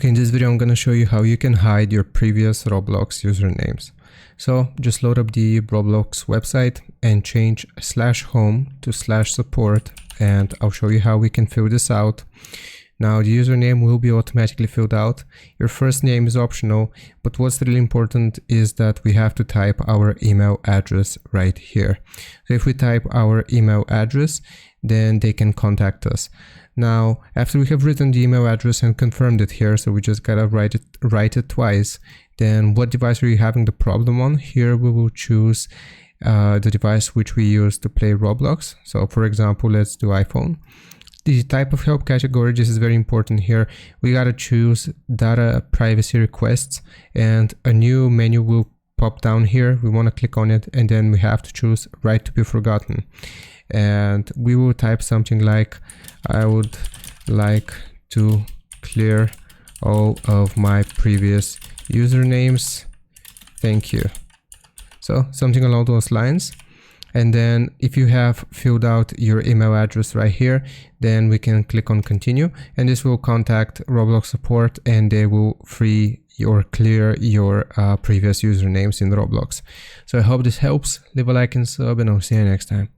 Okay, in this video I'm gonna show you how you can hide your previous Roblox usernames. So just load up the Roblox website and change /home to /support, and I'll show you how we can fill this out. Now the username will be automatically filled out. Your first name is optional, but what's really important is that we have to type our email address right here. So if we type our email address, then they can contact us. Now, after we have written the email address and confirmed it here, so we just gotta write it twice, then what device are you having the problem on? Here we will choose the device which we use to play Roblox. So for example, let's do iPhone. The type of help category, this is very important here. We gotta choose data privacy requests, and a new menu will pop down here. We want to click on it, and then we have to choose right to be forgotten. And we will type something like, I would like to clear all of my previous usernames. Thank you. So something along those lines. And then if you have filled out your email address right here, then we can click on continue, and this will contact Roblox support and they will free or clear your previous usernames in Roblox. So I hope this helps. Leave a like and sub, and I'll see you next time.